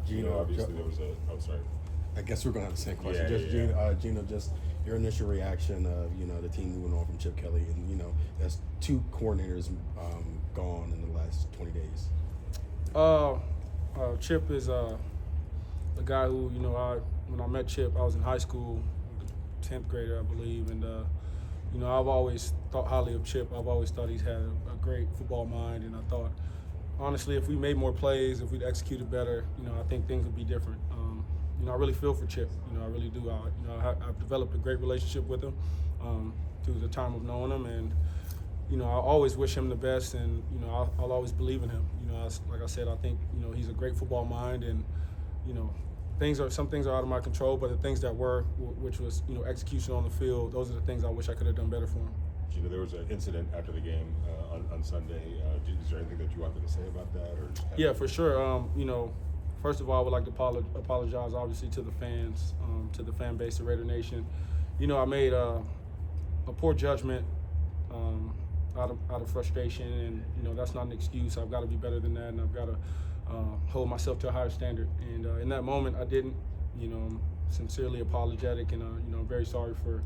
Geno, obviously there was sorry. I guess we're gonna have the same question. Geno, just your initial reaction of the team moving on from Chip Kelly, and that's two coordinators gone in the last 20 days. Chip is a guy who when I met Chip, I was in high school, 10th grader, I believe, and I've always thought highly of Chip. I've always thought he's had a great football mind, and I thought, honestly, if we made more plays, if we'd executed better, I think things would be different. I really feel for Chip. I really do. I've developed a great relationship with him through the time of knowing him, and I always wish him the best, and I'll always believe in him. Like I said, I think he's a great football mind, and some things are out of my control, but the things that were, which was execution on the field, those are the things I wish I could have done better for him. There was an incident after the game on Sunday. Is there anything that you wanted to say about that? Yeah, for sure. First of all, I would like to apologize, obviously, to the fans, to the fan base of Raider Nation. I made a poor judgment out of frustration, and that's not an excuse. I've got to be better than that, and I've got to hold myself to a higher standard. And in that moment, I didn't. I'm sincerely apologetic, and I'm very sorry for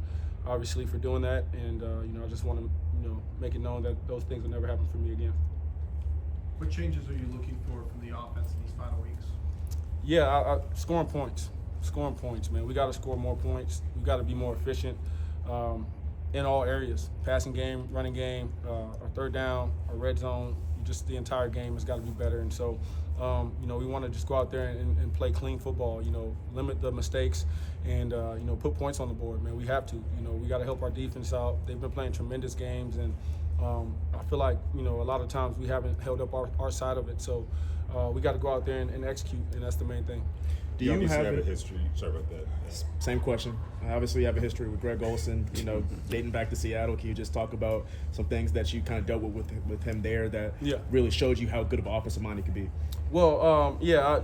doing that. And I just want to make it known that those things will never happen for me again. What changes are you looking for from the offense in these final weeks? Yeah, scoring points, man. We got to score more points. We got to be more efficient in all areas: passing game, running game, our third down, our red zone. Just the entire game has got to be better. And so, we want to just go out there and play clean football. Limit the mistakes, and put points on the board. Man, we have to. We got to help our defense out. They've been playing tremendous games, and I feel like a lot of times we haven't held up our side of it. So we got to go out there and execute, and that's the main thing. Do you have a history? Sorry about that. Same question. Obviously, you have a history with Greg Olsen, dating back to Seattle. Can you just talk about some things that you kind of dealt with him there that really showed you how good of an offensive mind he could be? Well,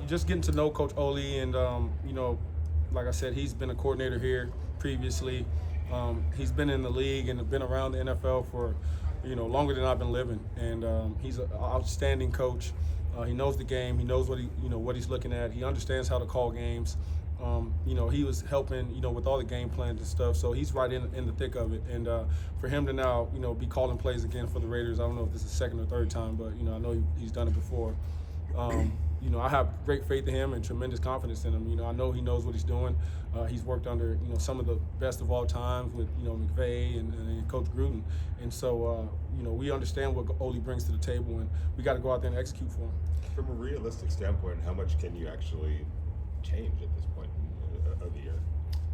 just getting to know Coach Ole, and, like I said, he's been a coordinator here previously. He's been in the league and been around the NFL for, longer than I've been living. And he's an outstanding coach. He knows the game. He knows what he's looking at. He understands how to call games. He was helping, with all the game plans and stuff. So he's right in the thick of it. And for him to now, be calling plays again for the Raiders, I don't know if this is the second or third time, but I know he's done it before. I have great faith in him and tremendous confidence in him. I know he knows what he's doing. He's worked under, some of the best of all times with, McVay and Coach Gruden. And so, we understand what Ole brings to the table, and we got to go out there and execute for him. From a realistic standpoint, how much can you actually change at this point of the year?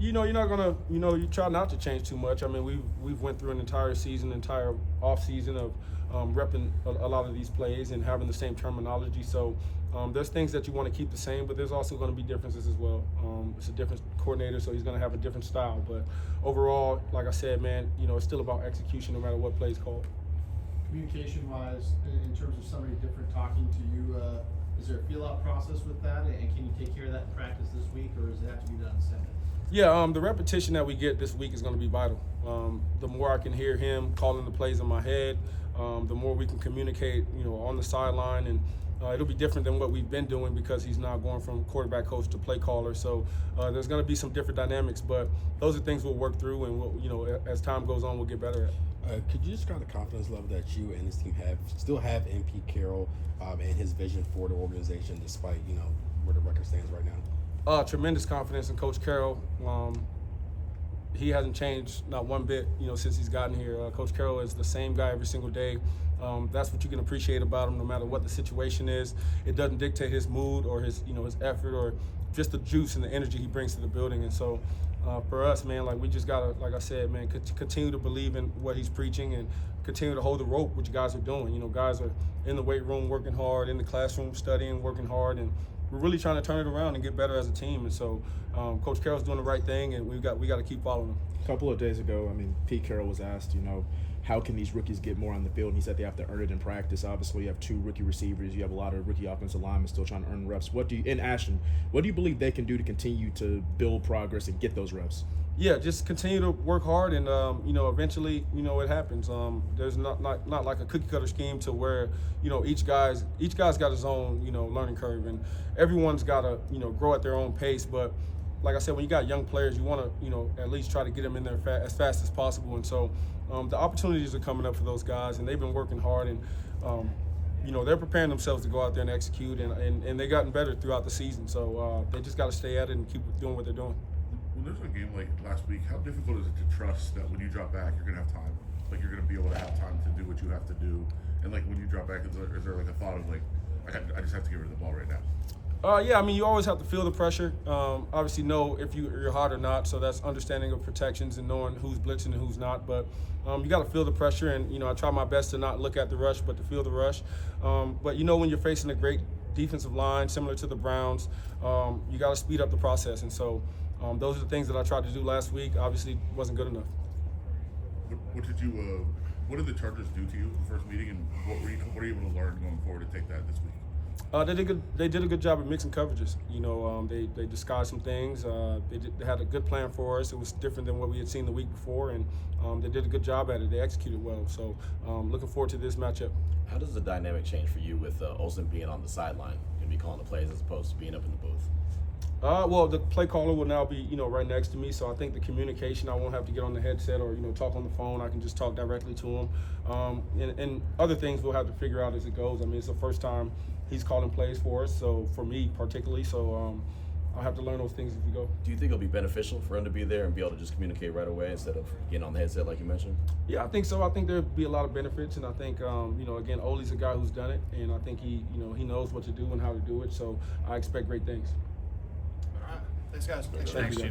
You're not gonna, you try not to change too much. I mean, we've went through an entire off season of repping a lot of these plays and having the same terminology. So there's things that you want to keep the same, but there's also going to be differences as well. It's a different coordinator, so he's going to have a different style. But overall, like I said, man, it's still about execution no matter what play is called. Communication-wise, in terms of somebody different talking to you, is there a feel-out process with that, and can you take care of that in practice this week, or does it have to be done Sunday? Yeah, the repetition that we get this week is going to be vital. The more I can hear him calling the plays in my head, the more we can communicate, on the sideline, and it'll be different than what we've been doing because he's now going from quarterback coach to play caller. So there's going to be some different dynamics, but those are things we'll work through, and we'll, as time goes on, we'll get better at. Could you describe the confidence level that you and his team still have in Pete Carroll and his vision for the organization, despite where the record stands right now? Tremendous confidence in Coach Carroll. He hasn't changed not one bit, since he's gotten here. Coach Carroll is the same guy every single day. That's what you can appreciate about him, no matter what the situation is. It doesn't dictate his mood or his effort or just the juice and the energy he brings to the building. And so, for us, man, we just gotta, like I said, man, continue to believe in what he's preaching and continue to hold the rope, which you guys are doing. Guys are in the weight room working hard, in the classroom studying, working hard, and we're really trying to turn it around and get better as a team. And so, Coach Carroll's doing the right thing, and we got to keep following him. A couple of days ago, Pete Carroll was asked, how can these rookies get more on the field? And he said they have to earn it in practice. Obviously, you have two rookie receivers. You have a lot of rookie offensive linemen still trying to earn reps. In Ashton, what do you believe they can do to continue to build progress and get those reps? Yeah, just continue to work hard, and eventually, it happens. There's not like a cookie cutter scheme to where each guy's got his own learning curve, and everyone's got to grow at their own pace. But like I said, when you got young players, you want to at least try to get them in there as fast as possible. And so the opportunities are coming up for those guys, and they've been working hard, and they're preparing themselves to go out there and execute, and they've gotten better throughout the season. So they just got to stay at it and keep doing what they're doing. When there's a game like last week, how difficult is it to trust that when you drop back, you're going to have time? Like, you're going to be able to have time to do what you have to do? And, like, when you drop back, is there like, a thought of, like, I just have to get rid of the ball right now? Yeah, I mean, you always have to feel the pressure. Obviously, know if you're hot or not, so that's understanding of protections and knowing who's blitzing and who's not. But you got to feel the pressure, and, I try my best to not look at the rush, but to feel the rush. But, when you're facing a great defensive line, similar to the Browns, you got to speed up the process. And so those are the things that I tried to do last week. Obviously, wasn't good enough. What did the Chargers do to you in the first meeting, and what were you able to learn going forward to take that this week? They did a good job of mixing coverages. They disguised some things. They had a good plan for us. It was different than what we had seen the week before, and they did a good job at it. They executed well. So looking forward to this matchup. How does the dynamic change for you with Olsen being on the sideline and be calling the plays as opposed to being up in the booth? Well, the play caller will now be, right next to me, so I think the communication, I won't have to get on the headset or, talk on the phone. I can just talk directly to him. And other things we'll have to figure out as it goes. I mean, it's the first time he's calling plays for us, so for me particularly, so I'll have to learn those things as we go. Do you think it'll be beneficial for him to be there and be able to just communicate right away instead of getting on the headset like you mentioned? Yeah, I think so. I think there'll be a lot of benefits, and I think, again, Ole's a guy who's done it, and I think he knows what to do and how to do it, so I expect great things. All right. Thanks, guys. Thank you.